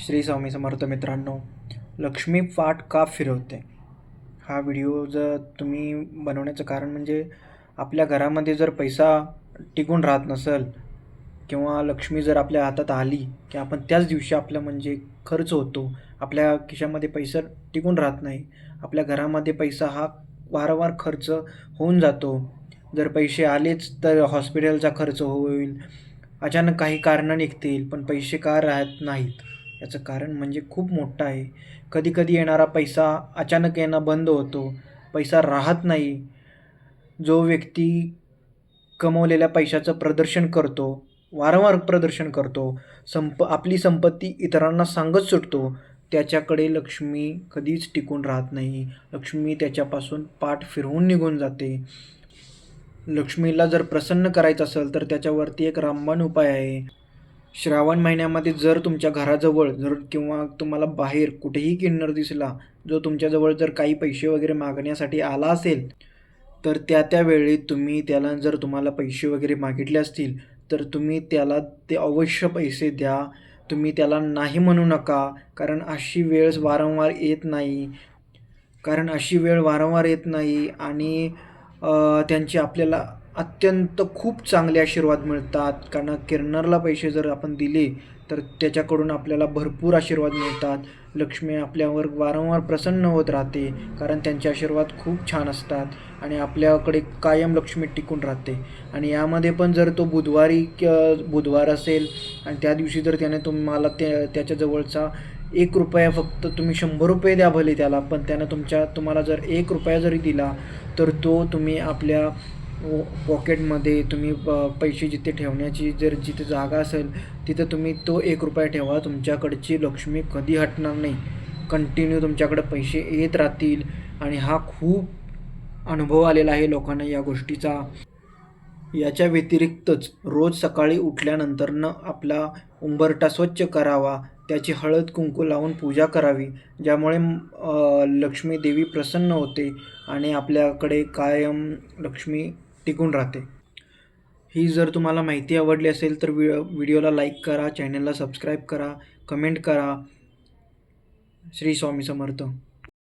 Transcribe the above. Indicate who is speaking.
Speaker 1: श्री स्वामी समर्थ मित्रांनो, लक्ष्मी पाठ का फिरवते? हा व्हिडिओ जर तुम्ही बनवण्याचं कारण म्हणजे आपल्या घरामध्ये जर पैसा टिकून राहत नसेल किंवा लक्ष्मी जर आपल्या हातात आली की आपण त्याच दिवशी आपलं म्हणजे खर्च होतो. आपल्या खिशामध्ये पैसा टिकून राहत नाही. आपल्या घरामध्ये पैसा हा वारंवार खर्च होऊन जातो. जर पैसे आलेच तर हॉस्पिटलचा खर्च होईल. अचानक काही कारणं निघतील, पण पैसे का राहत नाहीत? याचं कारण म्हणजे खूप मोठं आहे. कधी-कधी येणारा पैसा अचानक येणं बंद होतो. पैसा राहत नाही. जो व्यक्ती कमवलेल्या पैशाचं प्रदर्शन करतो, वारंवार प्रदर्शन करतो, आपली संपत्ती इतरांना सांगत सुटतो, त्याच्याकडे लक्ष्मी कधीच टिकून राहत नाही. लक्ष्मी त्याच्यापासून पाठ फिरवून निघून जाते. लक्ष्मीला जर प्रसन्न करायचं असेल, तर त्याच्यावरती एक रामबाण उपाय आहे. श्रावण महिन्यामध्ये जर तुमच्या घराजवळ किंवा तुम्हाला बाहेर कुठेही किन्नर दिसला, जो तुमच्याजवळ जर काही पैसे वगैरे मागण्यासाठी आला असेल, तर त्या वेळी तुम्ही त्याला जर तुम्हाला पैसे वगैरे मागितले असतील, तर तुम्ही त्याला ते अवश्य पैसे द्या. तुम्ही त्याला नाही म्हणू नका. कारण अशी वेळ वारंवार येत नाही. आणि त्यांचे आपल्याला अत्यंत खूप चांगले आशीर्वाद मिळतात. कारण किन्नरला पैसे जर आपण दिले, तर त्याच्याकडून आपल्याला भरपूर आशीर्वाद मिळतात. लक्ष्मी आपल्यावर वारंवार प्रसन्न होत राहते, कारण त्यांचे आशीर्वाद खूप छान असतात आणि आपल्याकडे कायम लक्ष्मी टिकून राहते. आणि यामध्ये पण जर तो बुधवार असेल आणि त्या दिवशी जर त्याने तुम्हाला त्याच्याजवळचा ₹1 फक्त तुम्ही ₹100 द्या भले त्याला, पण त्यानं तुम्हाला जर ₹1 जरी दिला, तर तो तुम्ही आपल्या पॉकेटमध्ये तुम्ही पैसे जिथे ठेवण्याची जिथे जागा असेल, तिथं तुम्ही तो ₹1 ठेवा. तुमच्याकडची लक्ष्मी कधी हटणार नाही. कंटिन्यू तुमच्याकडे पैसे येत राहतील आणि हा खूप अनुभव आलेला आहे लोकांना या गोष्टीचा. याच्या व्यतिरिक्तच रोज सकाळी उठल्यानंतरनं आपला उंबरठा स्वच्छ करावा. त्याची हळद-कुंकू लावून पूजा करावी, ज्यामुळे लक्ष्मी देवी प्रसन्न होते आणि आपल्याकडे कायम लक्ष्मी टिकून राहते. ही जर तुम्हाला माहिती आवडली असेल, तर व्हिडिओला लाईक करा, चॅनलला सबस्क्राईब करा, कमेंट करा. श्री स्वामी समर्थ.